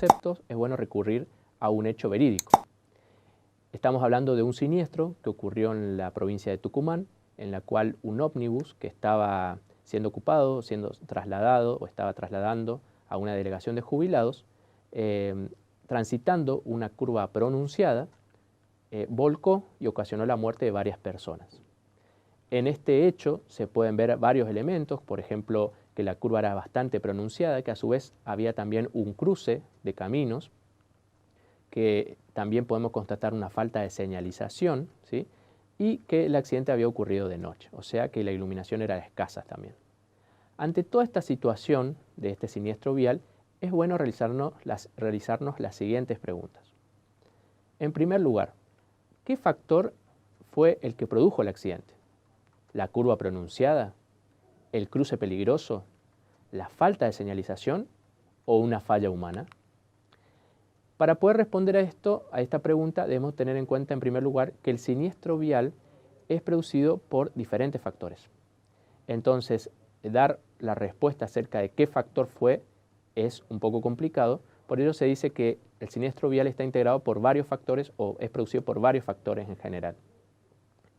conceptos es bueno recurrir a un hecho verídico. Estamos hablando de un siniestro que ocurrió en la provincia de Tucumán, en la cual un ómnibus que estaba siendo ocupado, siendo trasladado o estaba trasladando a una delegación de jubilados, transitando una curva pronunciada, volcó y ocasionó la muerte de varias personas. En este hecho se pueden ver varios elementos, por ejemplo, que la curva era bastante pronunciada, que a su vez había también un cruce de caminos, que también podemos constatar una falta de señalización, ¿sí? Y que el accidente había ocurrido de noche, o sea que la iluminación era escasa también. Ante toda esta situación de este siniestro vial, es bueno realizarnos las siguientes preguntas. En primer lugar, ¿qué factor fue el que produjo el accidente? ¿La curva pronunciada? ¿El cruce peligroso? ¿La falta de señalización o una falla humana? Para poder responder a esta pregunta debemos tener en cuenta en primer lugar que el siniestro vial es producido por diferentes factores. Entonces, dar la respuesta acerca de qué factor fue es un poco complicado, por ello se dice que el siniestro vial está integrado por varios factores o es producido por varios factores en general.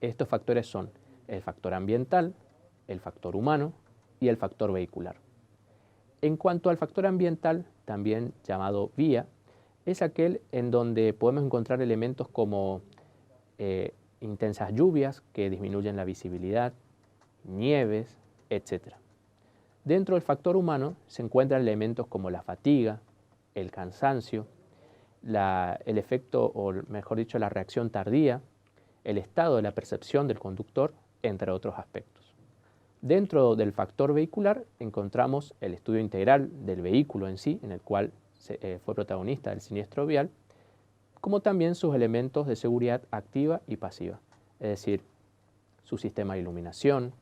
Estos factores son el factor ambiental, el factor humano y el factor vehicular. En cuanto al factor ambiental, también llamado vía, es aquel en donde podemos encontrar elementos como intensas lluvias que disminuyen la visibilidad, nieves, etc. Dentro del factor humano se encuentran elementos como la fatiga, el cansancio, el efecto, o mejor dicho, la reacción tardía, el estado de la percepción del conductor, entre otros aspectos. Dentro del factor vehicular encontramos el estudio integral del vehículo en sí, en el cual fue protagonista del siniestro vial, como también sus elementos de seguridad activa y pasiva, es decir, su sistema de iluminación,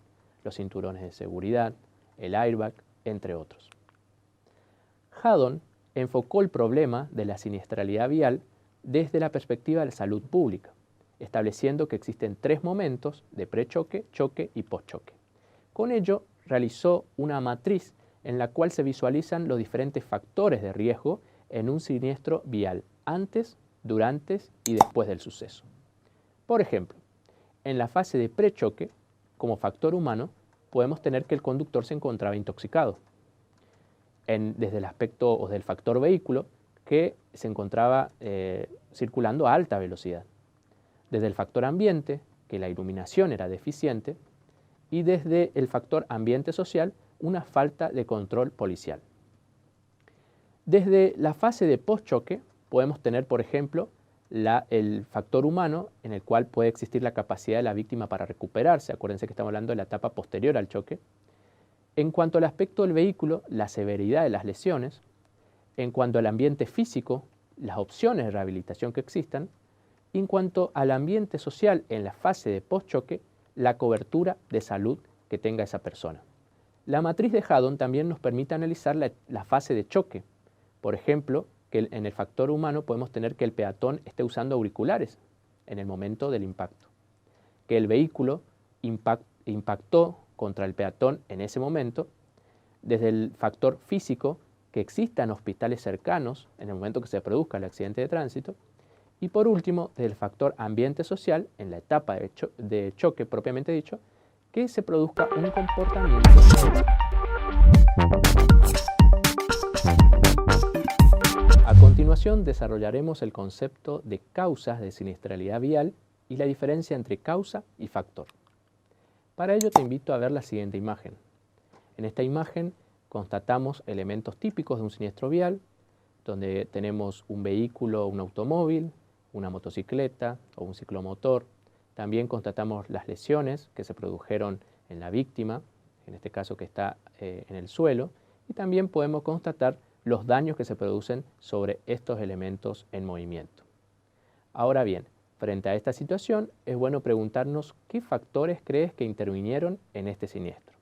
los cinturones de seguridad, el airbag, entre otros. Haddon enfocó el problema de la siniestralidad vial desde la perspectiva de la salud pública, estableciendo que existen 3 momentos de prechoque, choque y postchoque. Con ello, realizó una matriz en la cual se visualizan los diferentes factores de riesgo en un siniestro vial, antes, durante y después del suceso. Por ejemplo, en la fase de prechoque, como factor humano, podemos tener que el conductor se encontraba intoxicado. Desde el aspecto o del factor vehículo, que se encontraba circulando a alta velocidad. Desde el factor ambiente, que la iluminación era deficiente. Y desde el factor ambiente social, una falta de control policial. Desde la fase de postchoque podemos tener, por ejemplo, el factor humano, en el cual puede existir la capacidad de la víctima para recuperarse. Acuérdense que estamos hablando de la etapa posterior al choque. En cuanto al aspecto del vehículo, la severidad de las lesiones. En cuanto al ambiente físico, las opciones de rehabilitación que existan. Y en cuanto al ambiente social, en la fase de postchoque, la cobertura de salud que tenga esa persona. La matriz de Haddon también nos permite analizar la fase de choque. Por ejemplo, que en el factor humano podemos tener que el peatón esté usando auriculares en el momento del impacto, que el vehículo impactó contra el peatón en ese momento, desde el factor físico, que existan hospitales cercanos en el momento que se produzca el accidente de tránsito, y por último, del factor ambiente social, en la etapa de choque propiamente dicho, que se produzca un comportamiento. A continuación desarrollaremos el concepto de causas de siniestralidad vial y la diferencia entre causa y factor. Para ello te invito a ver la siguiente imagen. En esta imagen constatamos elementos típicos de un siniestro vial, donde tenemos un vehículo, un automóvil, una motocicleta o un ciclomotor. También constatamos las lesiones que se produjeron en la víctima, en este caso que está en el suelo, y también podemos constatar los daños que se producen sobre estos elementos en movimiento. Ahora bien, frente a esta situación, es bueno preguntarnos qué factores crees que intervinieron en este siniestro.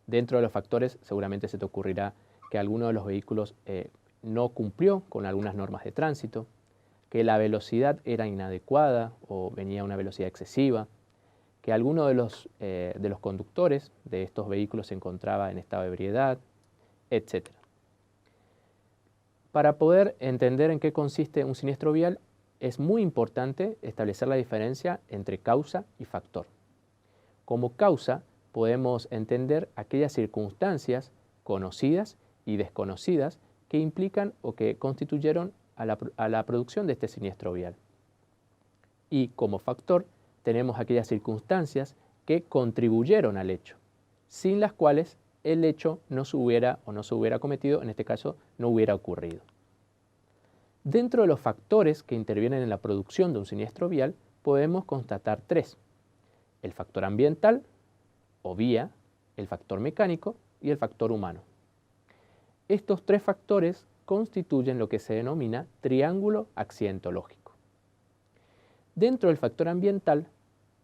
Dentro de los factores seguramente se te ocurrirá que alguno de los vehículos no cumplió con algunas normas de tránsito, que la velocidad era inadecuada o venía a una velocidad excesiva, que alguno de los conductores de estos vehículos se encontraba en estado de ebriedad, etc. Para poder entender en qué consiste un siniestro vial, es muy importante establecer la diferencia entre causa y factor. Como causa, podemos entender aquellas circunstancias conocidas y desconocidas que implican o que constituyeron a la producción de este siniestro vial. Y como factor, tenemos aquellas circunstancias que contribuyeron al hecho, sin las cuales el hecho no se hubiera cometido, en este caso no hubiera ocurrido. Dentro de los factores que intervienen en la producción de un siniestro vial, podemos constatar tres: el factor ambiental o vía, el factor mecánico y el factor humano. Estos tres factores constituyen lo que se denomina triángulo accidentológico. Dentro del factor ambiental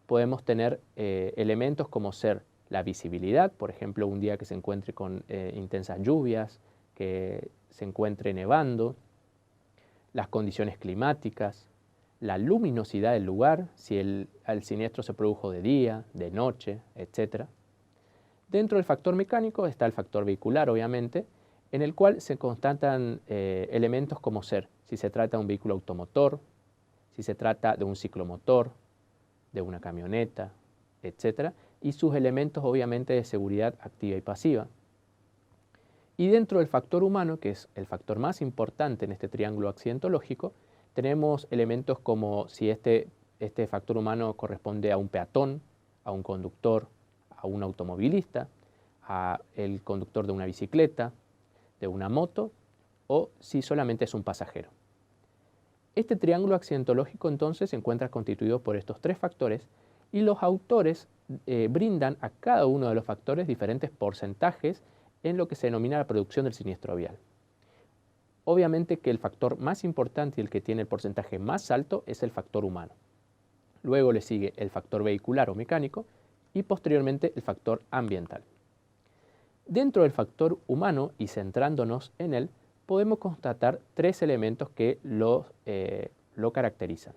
podemos tener elementos como ser la visibilidad, por ejemplo, un día que se encuentre con intensas lluvias, que se encuentre nevando, las condiciones climáticas, la luminosidad del lugar, si el siniestro se produjo de día, de noche, etc. Dentro del factor mecánico está el factor vehicular, obviamente, en el cual se constatan elementos como ser si se trata de un vehículo automotor, si se trata de un ciclomotor, de una camioneta, etc. Y sus elementos, obviamente, de seguridad activa y pasiva. Y dentro del factor humano, que es el factor más importante en este triángulo accidentológico, tenemos elementos como si este factor humano corresponde a un peatón, a un conductor, a un automovilista, a el conductor de una bicicleta, de una moto, o si solamente es un pasajero. Este triángulo accidentológico entonces se encuentra constituido por estos tres factores y los autores brindan a cada uno de los factores diferentes porcentajes en lo que se denomina la producción del siniestro vial. Obviamente que el factor más importante y el que tiene el porcentaje más alto es el factor humano. Luego le sigue el factor vehicular o mecánico y posteriormente el factor ambiental. Dentro del factor humano y centrándonos en él, podemos constatar tres elementos que lo caracterizan.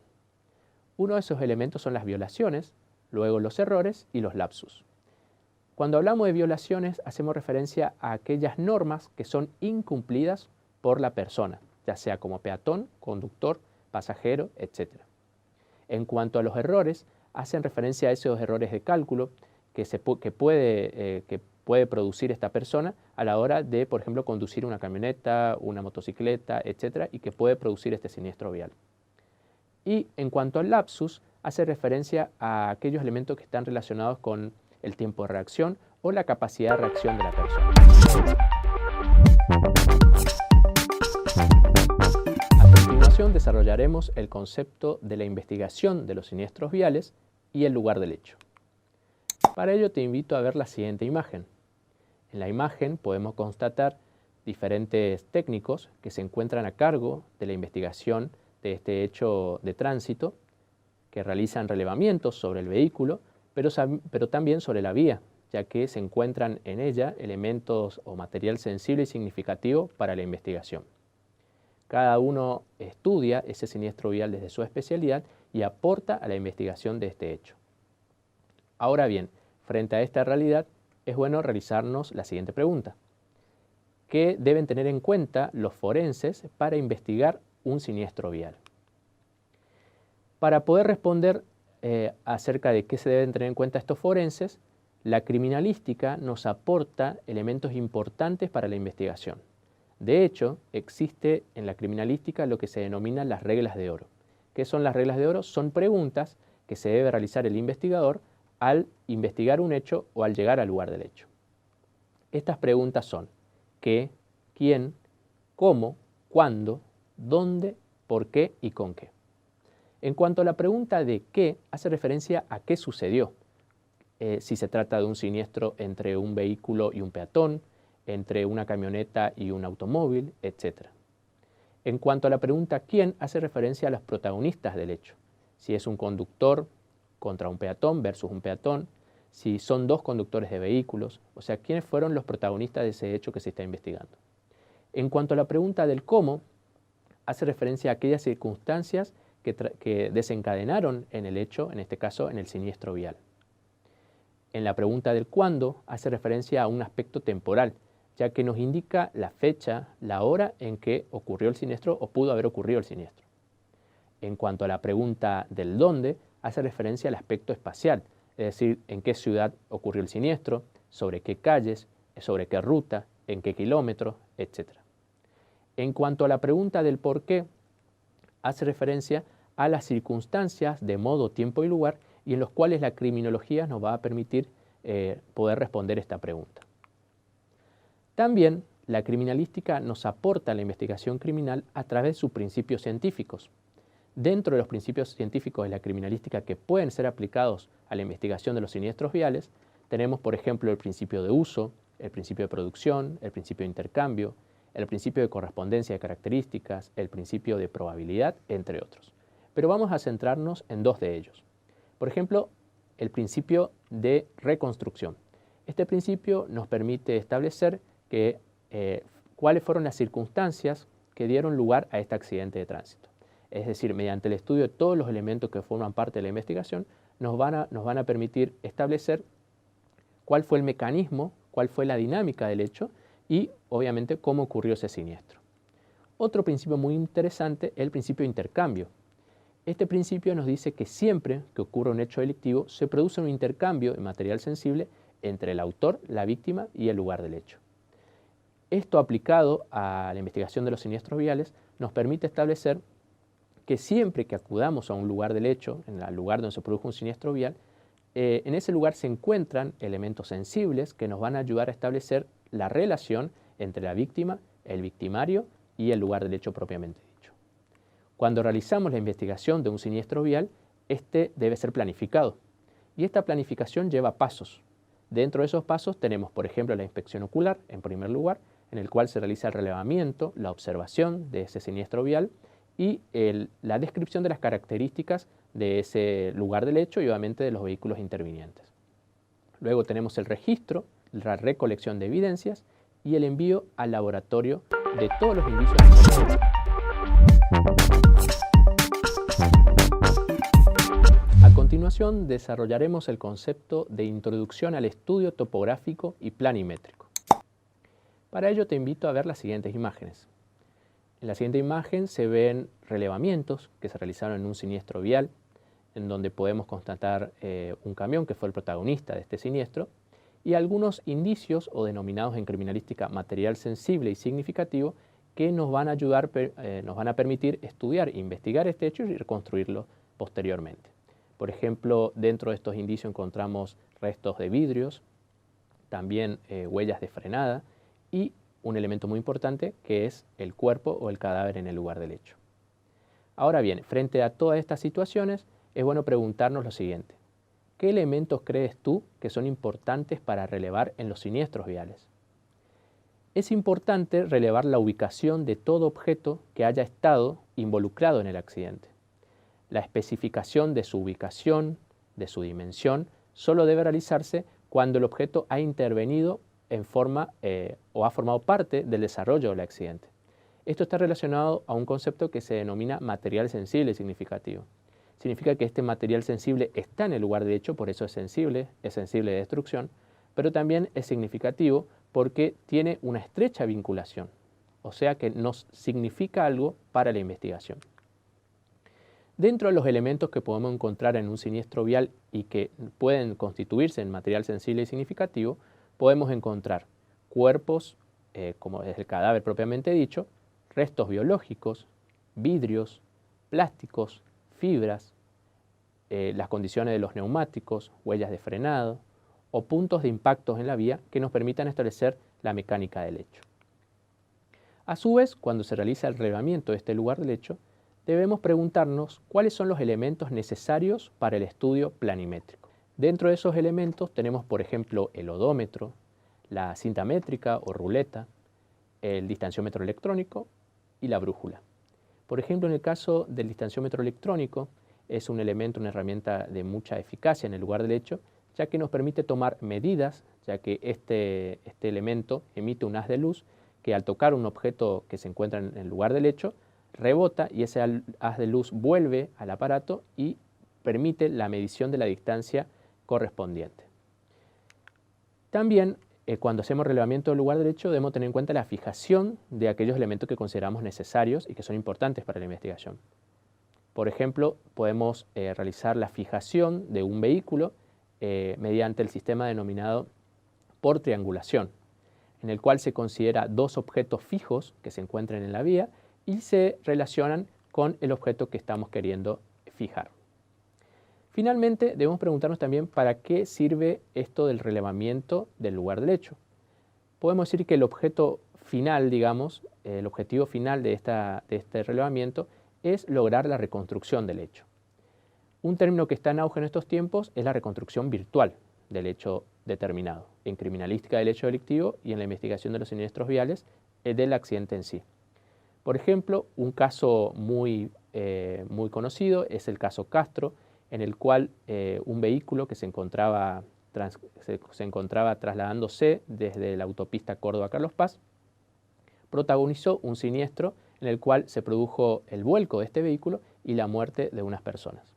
Uno de esos elementos son las violaciones, luego los errores y los lapsus. Cuando hablamos de violaciones, hacemos referencia a aquellas normas que son incumplidas por la persona, ya sea como peatón, conductor, pasajero, etc. En cuanto a los errores, hacen referencia a esos errores de cálculo que puede producir esta persona a la hora de, por ejemplo, conducir una camioneta, una motocicleta, etc., y que puede producir este siniestro vial. Y en cuanto al lapsus, hace referencia a aquellos elementos que están relacionados con el tiempo de reacción o la capacidad de reacción de la persona. A continuación desarrollaremos el concepto de la investigación de los siniestros viales y el lugar del hecho. Para ello te invito a ver la siguiente imagen. En la imagen podemos constatar diferentes técnicos que se encuentran a cargo de la investigación de este hecho de tránsito, que realizan relevamientos sobre el vehículo, pero también sobre la vía, ya que se encuentran en ella elementos o material sensible y significativo para la investigación. Cada uno estudia ese siniestro vial desde su especialidad y aporta a la investigación de este hecho. Ahora bien, frente a esta realidad, es bueno realizarnos la siguiente pregunta. ¿Qué deben tener en cuenta los forenses para investigar un siniestro vial? Para poder responder acerca de qué se deben tener en cuenta estos forenses, la criminalística nos aporta elementos importantes para la investigación. De hecho, existe en la criminalística lo que se denomina las reglas de oro. ¿Qué son las reglas de oro? Son preguntas que se debe realizar el investigador al investigar un hecho o al llegar al lugar del hecho. Estas preguntas son ¿qué?, ¿quién?, ¿cómo?, ¿cuándo?, ¿dónde?, ¿por qué? Y ¿con qué? En cuanto a la pregunta de qué, hace referencia a qué sucedió. Si se trata de un siniestro entre un vehículo y un peatón, entre una camioneta y un automóvil, etc. En cuanto a la pregunta quién, hace referencia a los protagonistas del hecho. Si es un conductor contra un peatón versus un peatón, si son dos conductores de vehículos, o sea, quiénes fueron los protagonistas de ese hecho que se está investigando. En cuanto a la pregunta del cómo, hace referencia a aquellas circunstancias que desencadenaron en el hecho, en este caso en el siniestro vial. En la pregunta del cuándo hace referencia a un aspecto temporal, ya que nos indica la fecha, la hora en que ocurrió el siniestro o pudo haber ocurrido el siniestro. En cuanto a la pregunta del dónde, hace referencia al aspecto espacial, es decir, en qué ciudad ocurrió el siniestro, sobre qué calles, sobre qué ruta, en qué kilómetro, etc. En cuanto a la pregunta del por qué, hace referencia a las circunstancias de modo, tiempo y lugar y en los cuales la criminología nos va a permitir poder responder esta pregunta. También la criminalística nos aporta a la investigación criminal a través de sus principios científicos. Dentro de los principios científicos de la criminalística que pueden ser aplicados a la investigación de los siniestros viales, tenemos, por ejemplo, el principio de uso, el principio de producción, el principio de intercambio, el principio de correspondencia de características, el principio de probabilidad, entre otros. Pero vamos a centrarnos en dos de ellos. Por ejemplo, el principio de reconstrucción. Este principio nos permite establecer cuáles fueron las circunstancias que dieron lugar a este accidente de tránsito. Es decir, mediante el estudio de todos los elementos que forman parte de la investigación, nos van a permitir establecer cuál fue el mecanismo, cuál fue la dinámica del hecho y, obviamente, cómo ocurrió ese siniestro. Otro principio muy interesante es el principio de intercambio. Este principio nos dice que siempre que ocurre un hecho delictivo, se produce un intercambio de material sensible entre el autor, la víctima y el lugar del hecho. Esto aplicado a la investigación de los siniestros viales nos permite establecer que siempre que acudamos a un lugar del hecho, en el lugar donde se produjo un siniestro vial, en ese lugar se encuentran elementos sensibles que nos van a ayudar a establecer la relación entre la víctima, el victimario y el lugar del hecho propiamente dicho. Cuando realizamos la investigación de un siniestro vial, este debe ser planificado y esta planificación lleva pasos. Dentro de esos pasos tenemos, por ejemplo, la inspección ocular, en primer lugar, en el cual se realiza el relevamiento, la observación de ese siniestro vial y la descripción de las características de ese lugar del hecho y obviamente de los vehículos intervinientes. Luego tenemos el registro, la recolección de evidencias y el envío al laboratorio de todos los indicios. A continuación desarrollaremos el concepto de introducción al estudio topográfico y planimétrico. Para ello te invito a ver las siguientes imágenes. En la siguiente imagen se ven relevamientos que se realizaron en un siniestro vial, en donde podemos constatar un camión que fue el protagonista de este siniestro, y algunos indicios o denominados en criminalística material sensible y significativo que nos van a ayudar, nos van a permitir estudiar, investigar este hecho y reconstruirlo posteriormente. Por ejemplo, dentro de estos indicios encontramos restos de vidrios, también huellas de frenada y un elemento muy importante que es el cuerpo o el cadáver en el lugar del hecho. Ahora bien, frente a todas estas situaciones, es bueno preguntarnos lo siguiente. ¿Qué elementos crees tú que son importantes para relevar en los siniestros viales? Es importante relevar la ubicación de todo objeto que haya estado involucrado en el accidente. La especificación de su ubicación, de su dimensión, solo debe realizarse cuando el objeto ha intervenido en forma o ha formado parte del desarrollo del accidente. Esto está relacionado a un concepto que se denomina material sensible y significativo. Significa que este material sensible está en el lugar de hecho, por eso es sensible de destrucción, pero también es significativo porque tiene una estrecha vinculación, o sea que nos significa algo para la investigación. Dentro de los elementos que podemos encontrar en un siniestro vial y que pueden constituirse en material sensible y significativo, podemos encontrar cuerpos, como es el cadáver propiamente dicho, restos biológicos, vidrios, plásticos, fibras, las condiciones de los neumáticos, huellas de frenado o puntos de impactos en la vía que nos permitan establecer la mecánica del hecho. A su vez, cuando se realiza el relevamiento de este lugar del hecho, debemos preguntarnos cuáles son los elementos necesarios para el estudio planimétrico. Dentro de esos elementos tenemos, por ejemplo, el odómetro, la cinta métrica o ruleta, el distanciómetro electrónico y la brújula. Por ejemplo, en el caso del distanciómetro electrónico, es un elemento, una herramienta de mucha eficacia en el lugar del hecho, ya que nos permite tomar medidas, ya que este elemento emite un haz de luz que al tocar un objeto que se encuentra en el lugar del hecho, rebota y ese haz de luz vuelve al aparato y permite la medición de la distancia correspondiente. También cuando hacemos relevamiento del lugar del hecho debemos tener en cuenta la fijación de aquellos elementos que consideramos necesarios y que son importantes para la investigación. Por ejemplo, podemos realizar la fijación de un vehículo mediante el sistema denominado por triangulación, en el cual se considera dos objetos fijos que se encuentran en la vía y se relacionan con el objeto que estamos queriendo fijar. Finalmente, debemos preguntarnos también para qué sirve esto del relevamiento del lugar del hecho. Podemos decir que el objeto final, digamos, el objetivo final de este relevamiento es lograr la reconstrucción del hecho. Un término que está en auge en estos tiempos es la reconstrucción virtual del hecho determinado, en criminalística del hecho delictivo y en la investigación de los siniestros viales del accidente en sí. Por ejemplo, un caso muy conocido es el caso Castro, en el cual un vehículo que se encontraba trasladándose desde la autopista Córdoba-Carlos Paz protagonizó un siniestro en el cual se produjo el vuelco de este vehículo y la muerte de unas personas.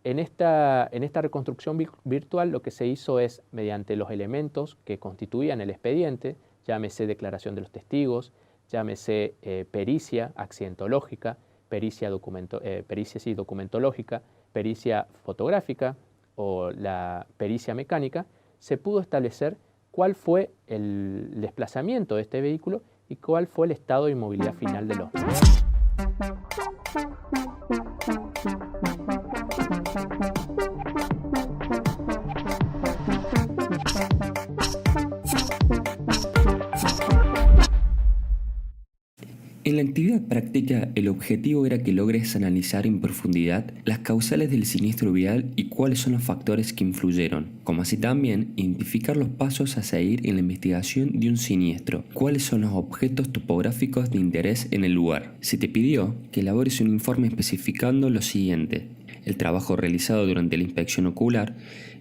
En esta reconstrucción virtual lo que se hizo es, mediante los elementos que constituían el expediente, llámese declaración de los testigos, llámese pericia accidentológica, pericia documentológica, pericia fotográfica o la pericia mecánica, se pudo establecer cuál fue el desplazamiento de este vehículo y cuál fue el estado de inmovilidad final de los mismos. En la actividad práctica, el objetivo era que logres analizar en profundidad las causales del siniestro vial y cuáles son los factores que influyeron, como así también identificar los pasos a seguir en la investigación de un siniestro, cuáles son los objetos topográficos de interés en el lugar. Se te pidió que elabores un informe especificando lo siguiente: el trabajo realizado durante la inspección ocular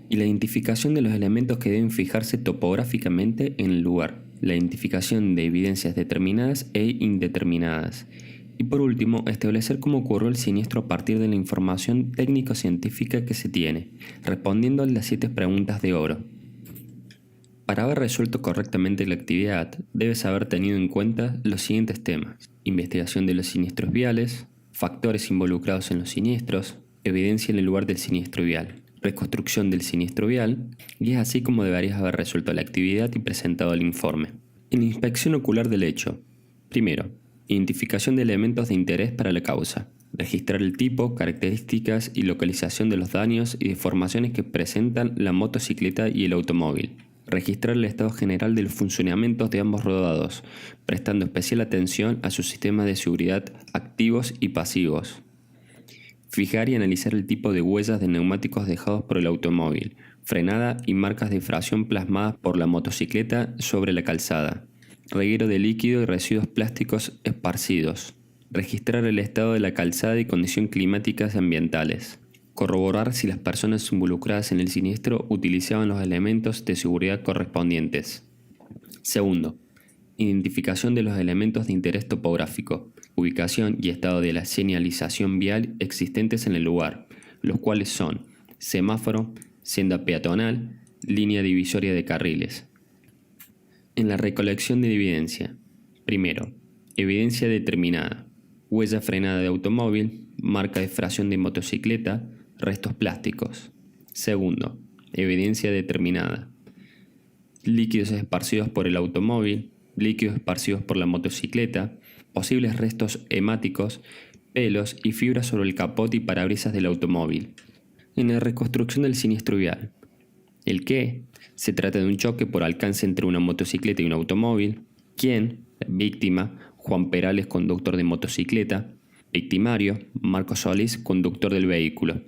y la identificación de los elementos que deben fijarse topográficamente en el lugar, la identificación de evidencias determinadas e indeterminadas. Y por último, establecer cómo ocurrió el siniestro a partir de la información técnico-científica que se tiene, respondiendo a las 7 preguntas de oro. Para haber resuelto correctamente la actividad, debes haber tenido en cuenta los siguientes temas: investigación de los siniestros viales, factores involucrados en los siniestros, evidencia en el lugar del siniestro vial, reconstrucción del siniestro vial, y es así como deberías haber resuelto la actividad y presentado el informe. En la inspección ocular del hecho, primero, identificación de elementos de interés para la causa, registrar el tipo, características y localización de los daños y deformaciones que presentan la motocicleta y el automóvil, registrar el estado general de los funcionamientos de ambos rodados, prestando especial atención a sus sistemas de seguridad activos y pasivos. Fijar y analizar el tipo de huellas de neumáticos dejados por el automóvil, frenada y marcas de fracción plasmadas por la motocicleta sobre la calzada, reguero de líquido y residuos plásticos esparcidos, registrar el estado de la calzada y condiciones climáticas y ambientales, corroborar si las personas involucradas en el siniestro utilizaban los elementos de seguridad correspondientes. Segundo, identificación de los elementos de interés topográfico, ubicación y estado de la señalización vial existentes en el lugar, los cuales son semáforo, senda peatonal, línea divisoria de carriles. En la recolección de evidencia, primero, evidencia determinada, huella frenada de automóvil, marca de fracción de motocicleta, restos plásticos. Segundo, evidencia determinada, líquidos esparcidos por el automóvil, líquidos esparcidos por la motocicleta, posibles restos hemáticos, pelos y fibras sobre el capot y parabrisas del automóvil. En la reconstrucción del siniestro vial, el qué: se trata de un choque por alcance entre una motocicleta y un automóvil. ¿Quién? Víctima: Juan Perales, conductor de motocicleta. Victimario: Marcos Solís, conductor del vehículo.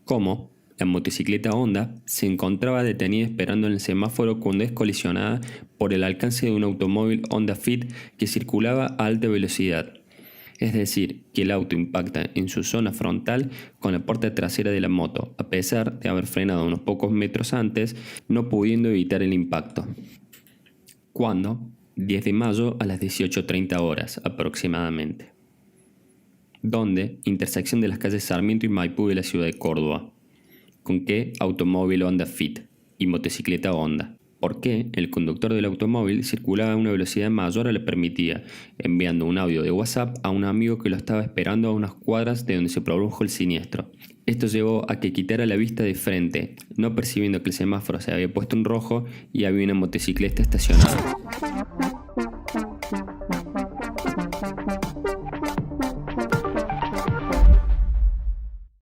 ¿Cómo? La motocicleta Honda se encontraba detenida esperando en el semáforo cuando es colisionada por el alcance de un automóvil Honda Fit que circulaba a alta velocidad. Es decir, que el auto impacta en su zona frontal con la puerta trasera de la moto, a pesar de haber frenado unos pocos metros antes, no pudiendo evitar el impacto. ¿Cuándo? 10 de mayo a las 18:30 horas aproximadamente. ¿Dónde? Intersección de las calles Sarmiento y Maipú de la ciudad de Córdoba. ¿Con qué? Automóvil Honda Fit y motocicleta Honda. por qué el conductor del automóvil circulaba a una velocidad mayor a la permitida, enviando un audio de WhatsApp a un amigo que lo estaba esperando a unas cuadras de donde se produjo el siniestro. Esto llevó a que quitara la vista de frente, no percibiendo que el semáforo se había puesto en rojo y había una motocicleta estacionada.